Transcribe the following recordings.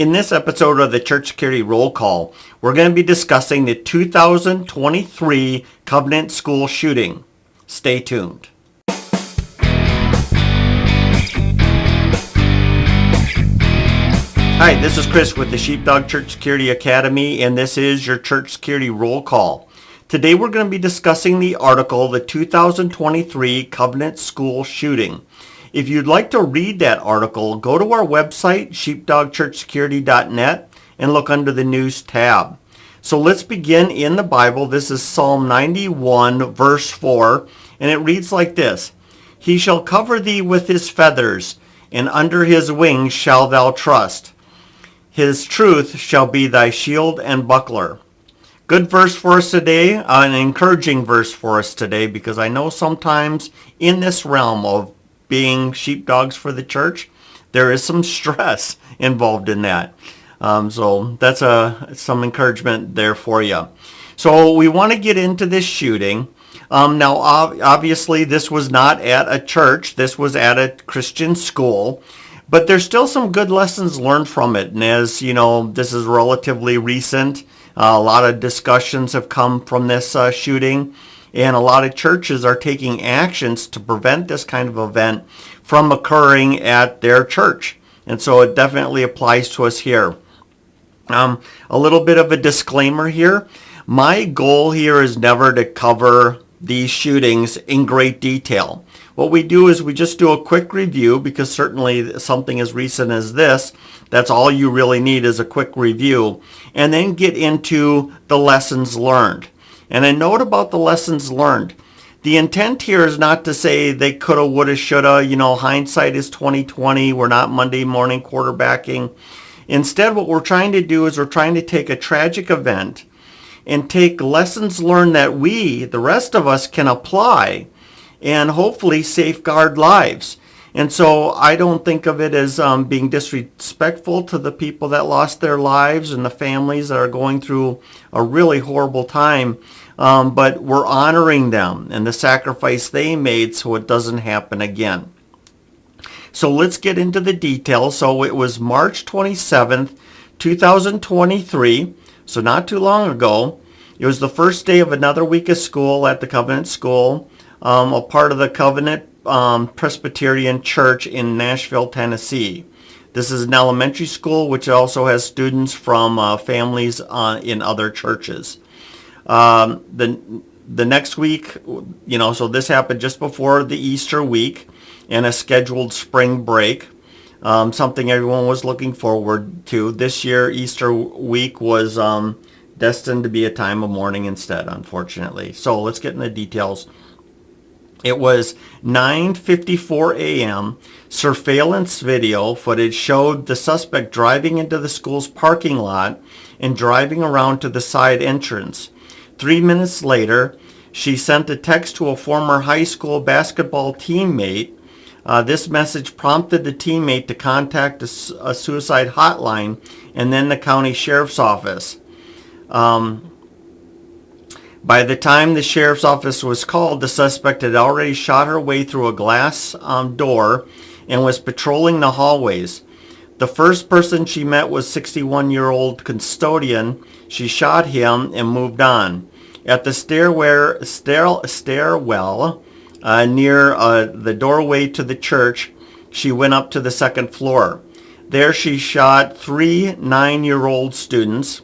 In this episode of the Church Security Roll Call, we're going to be discussing the 2023 Covenant School shooting. Stay tuned. Hi, this is Chris with the Sheepdog Church Security Academy, and this is your Church Security Roll Call. Today we're going to be discussing the article, the 2023 Covenant School shooting. If you'd like to read that article, go to our website, sheepdogchurchsecurity.net, and look under the News tab. So let's begin in the Bible. This is Psalm 91, verse 4, and it reads like this. He shall cover thee with his feathers, and under his wings shalt thou trust. His truth shall be thy shield and buckler. Good verse for us today, an encouraging verse for us today, because I know sometimes in this realm of being sheepdogs for the church, there is some stress involved in that. So that's some encouragement there for you. So we want to get into this shooting. Now, obviously, this was not at a church. This was at a Christian school. But there's still some good lessons learned from it. And as you know, this is relatively recent. A lot of discussions have come from this shooting. And a lot of churches are taking actions to prevent this kind of event from occurring at their church. And so it definitely applies to us here. A little bit of a disclaimer here. My goal here is never to cover these shootings in great detail. What we do is we just do a quick review, because certainly something as recent as this, that's all you really need is a quick review, and then get into the lessons learned. And a note about the lessons learned. The intent here is not to say they coulda, woulda, shoulda. You know, hindsight is 2020. We're not Monday morning quarterbacking. Instead, what we're trying to do is we're trying to take a tragic event and take lessons learned that we, the rest of us, can apply and hopefully safeguard lives. And so I don't think of it as being disrespectful to the people that lost their lives and the families that are going through a really horrible time. But we're honoring them and the sacrifice they made so it doesn't happen again. So let's get into the details. So it was March 27th, 2023, so not too long ago. It was the first day of another week of school at the Covenant School, a part of the Covenant Presbyterian Church in Nashville, Tennessee. This is an elementary school which also has students from families in other churches. The next week, you know, so this happened just before the Easter week and a scheduled spring break, something everyone was looking forward to. This year, Easter week was destined to be a time of mourning instead, unfortunately. So let's get into the details. It was 9:54 a.m. Surveillance video footage showed the suspect driving into the school's parking lot and driving around to the side entrance. 3 minutes later, she sent a text to a former high school basketball teammate. This message prompted the teammate to contact a suicide hotline and then the county sheriff's office. By the time the sheriff's office was called, the suspect had already shot her way through a glass door and was patrolling the hallways. The first person she met was 61-year-old custodian. She shot him and moved on. At the stairwell near the doorway to the church, she went up to the second floor. There she shot 3 9-year-old students.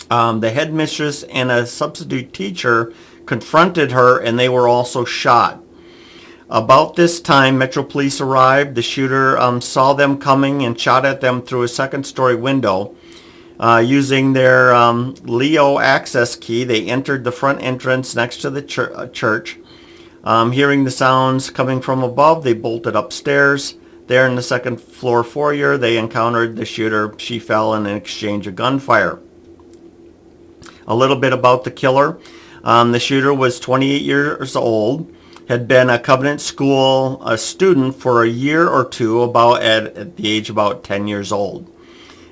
The headmistress and a substitute teacher confronted her, and they were also shot. About this time, Metro Police arrived. The shooter saw them coming and shot at them through a second-story window. Using their Leo access key, they entered the front entrance next to the church. Hearing the sounds coming from above, they bolted upstairs. There in the second floor foyer, they encountered the shooter. She fell in an exchange of gunfire. A little bit about the killer. The shooter was 28 years old, had been a Covenant School student for a year or two, at the age about 10 years old.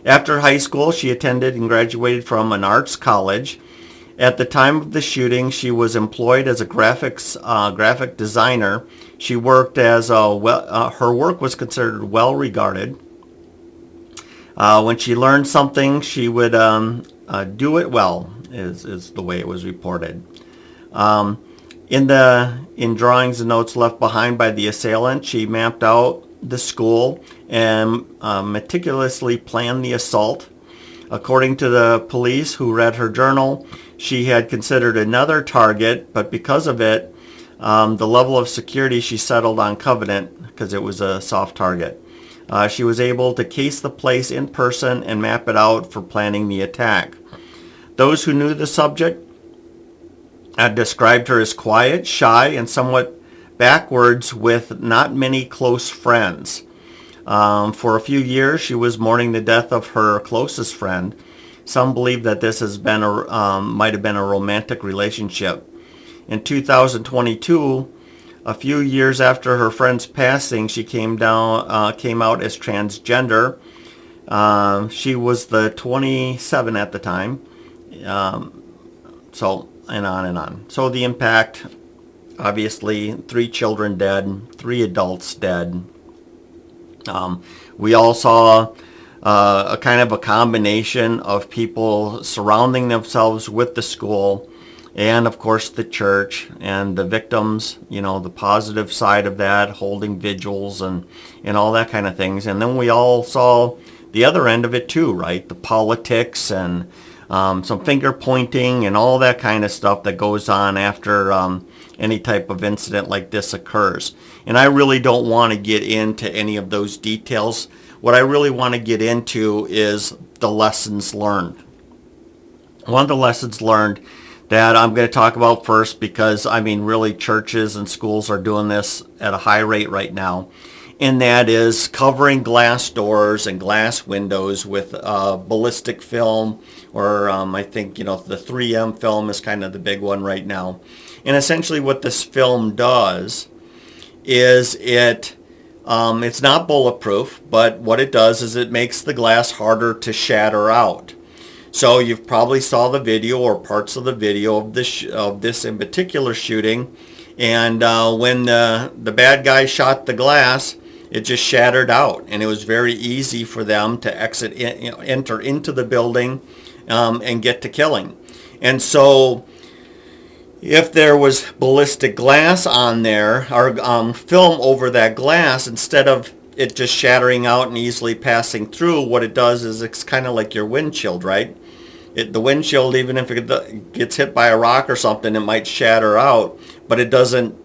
After high school, she attended and graduated from an arts college. At the time of the shooting, she was employed as a graphic designer. She worked as her work was considered well regarded. When she learned something, she would do it well, is the way it was reported. Um, in drawings and notes left behind by the assailant, she mapped out the school and meticulously planned the assault. According to the police who read her journal, she had considered another target, but because of it, the level of security, she settled on Covenant because it was a soft target. She was able to case the place in person and map it out for planning the attack. Those who knew the subject described her as quiet, shy, and somewhat backwards with not many close friends. For a few years, she was mourning the death of her closest friend. Some believe that this might have been a romantic relationship. In 2022, a few years after her friend's passing, she came out as transgender. She was the 27 at the time. So, and on and on. So the impact, obviously, 3 children dead, 3 adults dead. We all saw a kind of a combination of people surrounding themselves with the school and, of course, the church and the victims, the positive side of that, holding vigils and all that kind of things. And then we all saw the other end of it too, right? The politics and some finger pointing and all that kind of stuff that goes on after any type of incident like this occurs. And I really don't want to get into any of those details. What I really want to get into is the lessons learned. One of the lessons learned that I'm going to talk about first, because really churches and schools are doing this at a high rate right now, and that is covering glass doors and glass windows with ballistic film, or I think the 3M film is kind of the big one right now. And essentially what this film does is it's not bulletproof, but what it does is it makes the glass harder to shatter out. So you've probably saw the video or parts of the video of this in particular shooting, and when the bad guy shot the glass, it just shattered out, and it was very easy for them to enter into the building and get to killing. And so if there was ballistic glass on there, or film over that glass, instead of it just shattering out and easily passing through, what it does is it's kind of like your windshield, right? The windshield, even if it gets hit by a rock or something, it might shatter out, but it doesn't,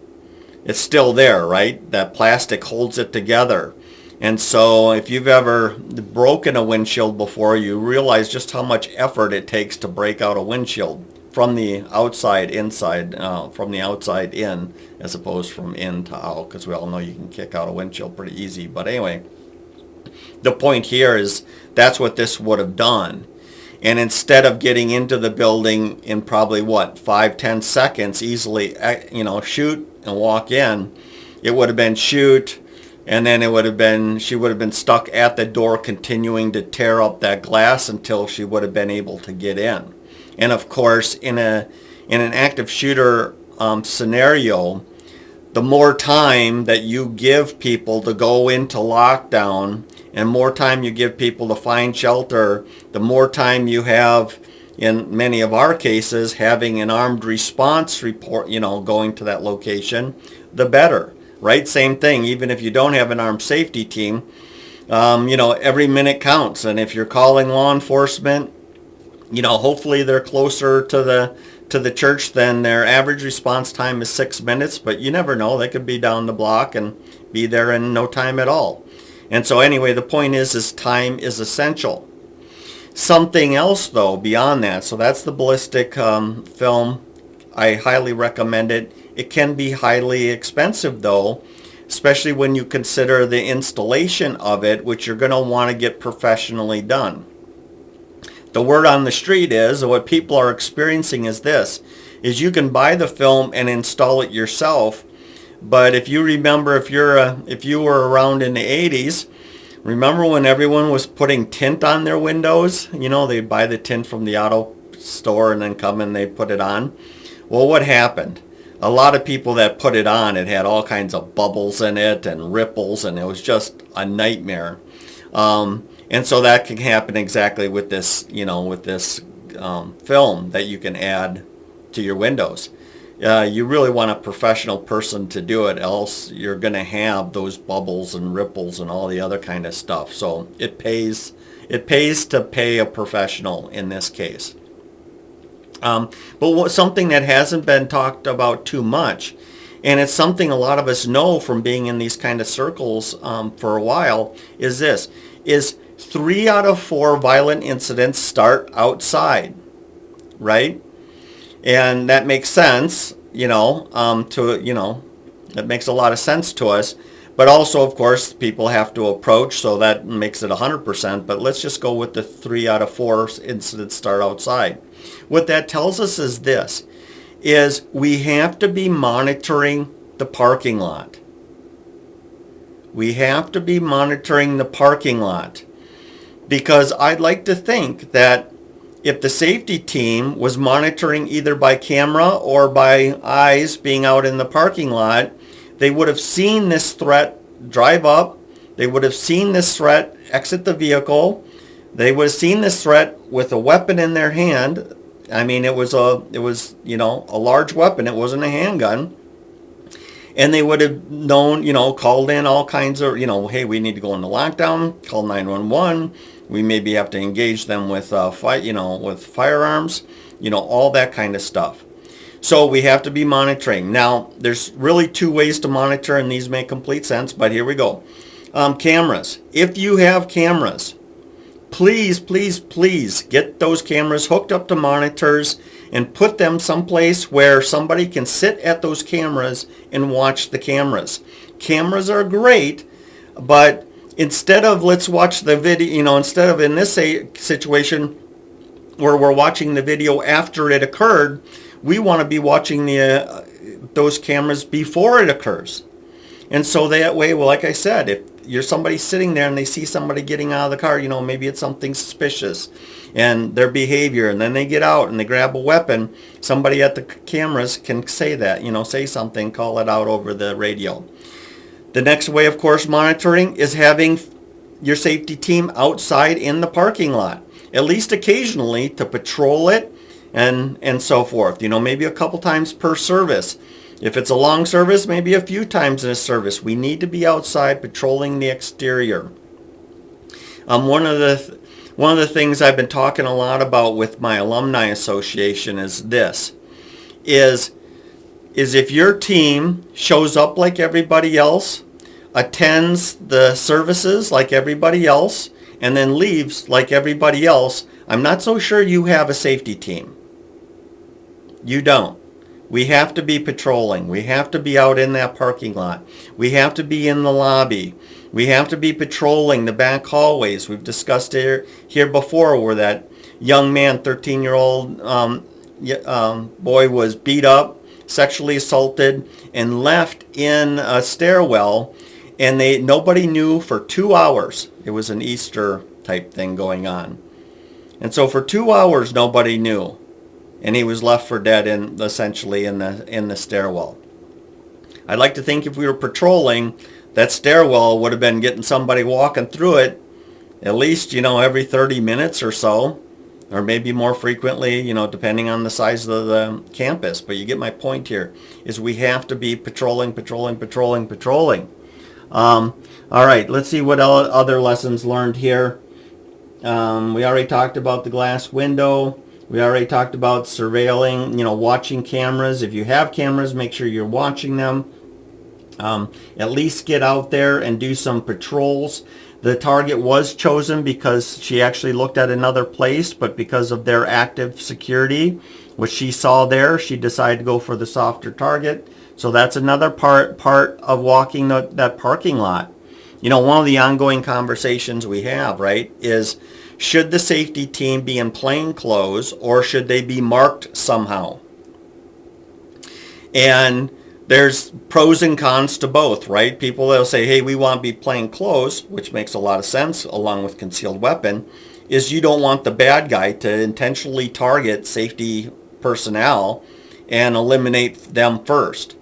it's still there, right? That plastic holds it together. And so if you've ever broken a windshield before, you realize just how much effort it takes to break out a windshield from the outside inside, from the outside in, as opposed from in to out, because we all know you can kick out a windshield pretty easy. But anyway, the point here is that's what this would have done. And instead of getting into the building in probably 5-10 seconds, easily shoot and walk in, it would have been shoot, and then she would have been stuck at the door continuing to tear up that glass until she would have been able to get in. And of course, in an active shooter scenario, the more time that you give people to go into lockdown and more time you give people to find shelter, the more time you have, in many of our cases, having an armed response report, going to that location, the better, right? Same thing, even if you don't have an armed safety team, every minute counts. And if you're calling law enforcement, hopefully they're closer to the church than their average response time is 6 minutes, but you never know. They could be down the block and be there in no time at all. And so anyway, the point is time is essential. Something else, though, beyond that, so that's the ballistic film. I highly recommend it. It can be highly expensive, though, especially when you consider the installation of it, which you're going to want to get professionally done. The word on the street is, what people are experiencing is this, is you can buy the film and install it yourself. But if you remember, if you were around in the 80s, remember when everyone was putting tint on their windows? They'd buy the tint from the auto store and then come and they put it on. Well, what happened? A lot of people that put it on, it had all kinds of bubbles in it and ripples, and it was just a nightmare. And so that can happen exactly with this, with this film that you can add to your windows. You really want a professional person to do it, else you're going to have those bubbles and ripples and all the other kind of stuff. So it pays to pay a professional in this case. But something that hasn't been talked about too much, and it's something a lot of us know from being in these kind of circles for a while, is this, is 3 out of 4 violent incidents start outside, right? And that makes sense, that makes a lot of sense to us. But also, of course, people have to approach, so that makes it 100%. But let's just go with the 3 out of 4 incidents start outside. What that tells us is this, is we have to be monitoring the parking lot. We have to be monitoring the parking lot. Because I'd like to think that if the safety team was monitoring either by camera or by eyes being out in the parking lot, they would have seen this threat drive up. They would have seen this threat exit the vehicle. They would have seen this threat with a weapon in their hand. I mean, it was a large weapon. It wasn't a handgun. And they would have known, called in all kinds of, hey, we need to go into lockdown, call 911. We maybe have to engage them with with firearms, all that kind of stuff. So we have to be monitoring. Now, there's really 2 ways to monitor, and these make complete sense, but here we go. Cameras. If you have cameras, please, please, please get those cameras hooked up to monitors and put them someplace where somebody can sit at those cameras and watch the cameras. Cameras are great, but instead of let's watch the video, instead of in this situation where we're watching the video after it occurred, we want to be watching those cameras before it occurs. And so that way, well, like I said, if you're somebody sitting there and they see somebody getting out of the car, maybe it's something suspicious and their behavior, and then they get out and they grab a weapon, somebody at the cameras can say that, say something, call it out over the radio. The next way, of course, monitoring is having your safety team outside in the parking lot, at least occasionally, to patrol it and so forth. Maybe a couple times per service. If it's a long service, maybe a few times in a service. We need to be outside patrolling the exterior. One of the things I've been talking a lot about with my alumni association is this, is if your team shows up like everybody else, attends the services like everybody else, and then leaves like everybody else, I'm not so sure you have a safety team. You don't. We have to be patrolling. We have to be out in that parking lot. We have to be in the lobby. We have to be patrolling the back hallways. We've discussed it here before where that young man, 13-year-old boy was beat up, sexually assaulted, and left in a stairwell, and nobody knew for 2 hours. It was an Easter type thing going on. And so for 2 hours, nobody knew. And he was left for dead essentially in the stairwell. I'd like to think if we were patrolling, that stairwell would have been getting somebody walking through it at least, every 30 minutes or so, or maybe more frequently, depending on the size of the campus. But you get my point here, is we have to be patrolling. All right, let's see what other lessons learned here. We already talked about the glass window. We already talked about surveilling, watching cameras. If you have cameras, make sure you're watching them. At least get out there and do some patrols. The target was chosen because she actually looked at another place, but because of their active security, what she saw there, she decided to go for the softer target. So that's another part of walking that parking lot. One of the ongoing conversations we have, right, is should the safety team be in plain clothes or should they be marked somehow? And there's pros and cons to both, right? People, they'll say, hey, we want to be plain clothes, which makes a lot of sense along with concealed weapon, is you don't want the bad guy to intentionally target safety personnel and eliminate them first.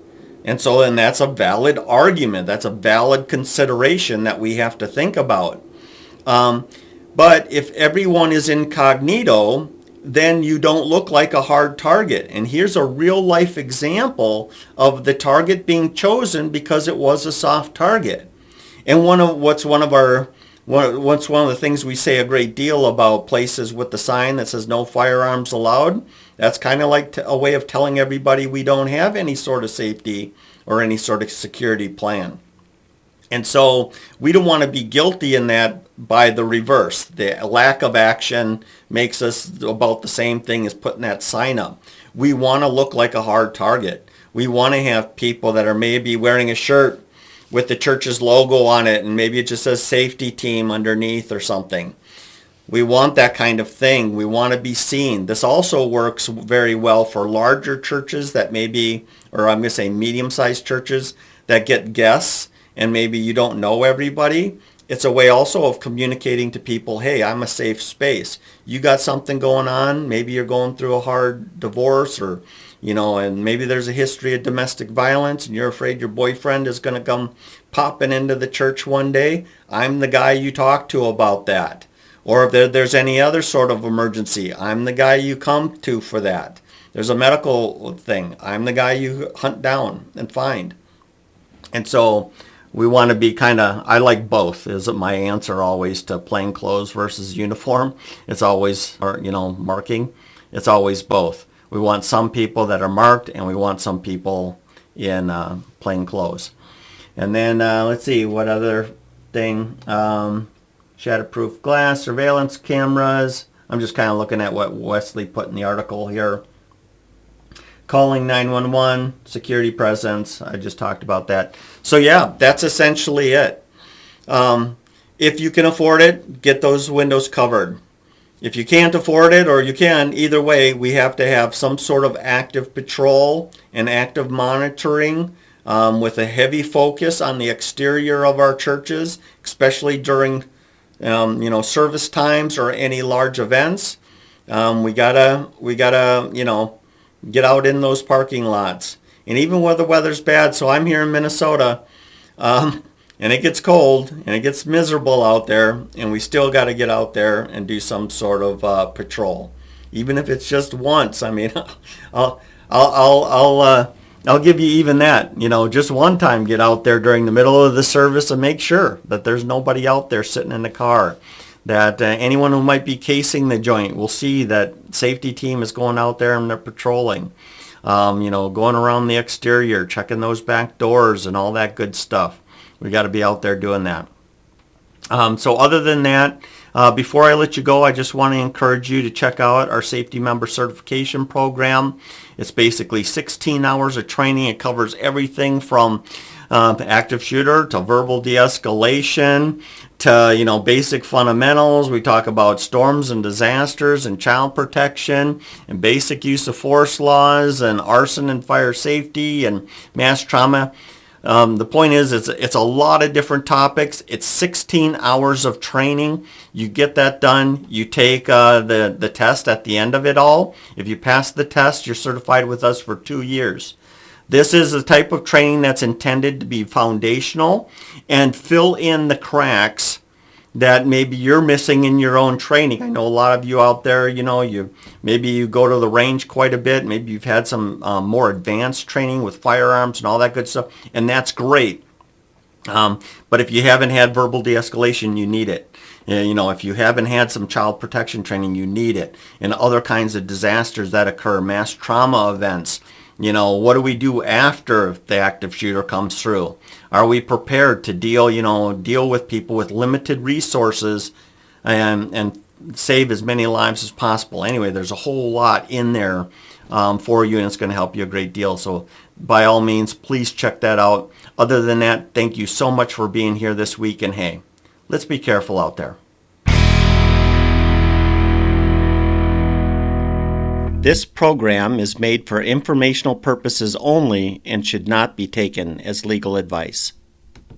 And so then that's a valid argument. That's a valid consideration that we have to think about. But if everyone is incognito, then you don't look like a hard target. And here's a real life example of the target being chosen because it was a soft target. And one of the things we say a great deal about places with the sign that says no firearms allowed, that's kind of like a way of telling everybody we don't have any sort of safety or any sort of security plan. And so we don't want to be guilty in that by the reverse. The lack of action makes us about the same thing as putting that sign up. We want to look like a hard target. We want to have people that are maybe wearing a shirt with the church's logo on it and maybe it just says safety team underneath or something. We want that kind of thing. We want to be seen. This also works very well for larger churches that maybe, or I'm going to say medium-sized churches that get guests and maybe you don't know everybody. It's a way also of communicating to people, hey, I'm a safe space. You got something going on. Maybe you're going through a hard divorce or, and maybe there's a history of domestic violence and you're afraid your boyfriend is going to come popping into the church one day. I'm the guy you talk to about that. Or if there's any other sort of emergency, I'm the guy you come to for that. There's a medical thing. I'm the guy you hunt down and find. And so we want to be I like both, is my answer always to plain clothes versus uniform. It's always, marking. It's always both. We want some people that are marked and we want some people in plain clothes. And then let's see, what other thing? Shatterproof glass, surveillance cameras. I'm just kind of looking at what Wesley put in the article here. Calling 911, security presence. I just talked about that. So yeah, that's essentially it. If you can afford it, get those windows covered. If you can't afford it, or you can, either way, we have to have some sort of active patrol and active monitoring with a heavy focus on the exterior of our churches, especially during service times or any large events. We gotta get out in those parking lots. And even when the weather's bad, so I'm here in Minnesota, and it gets cold and it gets miserable out there, and we still got to get out there and do some sort of patrol, even if it's just once. I mean, I'll give you even that. Just one time, get out there during the middle of the service and make sure that there's nobody out there sitting in the car. That anyone who might be casing the joint will see that safety team is going out there and they're patrolling. Going around the exterior, checking those back doors and all that good stuff. We got to be out there doing that. So other than that, before I let you go, I just want to encourage you to check out our safety member certification program. It's basically 16 hours of training. It covers everything from active shooter to verbal de-escalation to, basic fundamentals. We talk about storms and disasters and child protection and basic use of force laws and arson and fire safety and mass trauma. The point is, it's a lot of different topics. It's 16 hours of training. You get that done. You take the test at the end of it all. If you pass the test, you're certified with us for 2 years. This is the type of training that's intended to be foundational and fill in the cracks that maybe you're missing in your own training. I know a lot of you out there, maybe you go to the range quite a bit. Maybe you've had some more advanced training with firearms and all that good stuff, and that's great. But if you haven't had verbal de-escalation, you need it. If you haven't had some child protection training, you need it. And other kinds of disasters that occur, mass trauma events. What do we do after the active shooter comes through? Are we prepared to deal with people with limited resources and save as many lives as possible? Anyway, there's a whole lot in there for you, and it's going to help you a great deal. So by all means, please check that out. Other than that, thank you so much for being here this week, and hey, let's be careful out there. This program is made for informational purposes only and should not be taken as legal advice.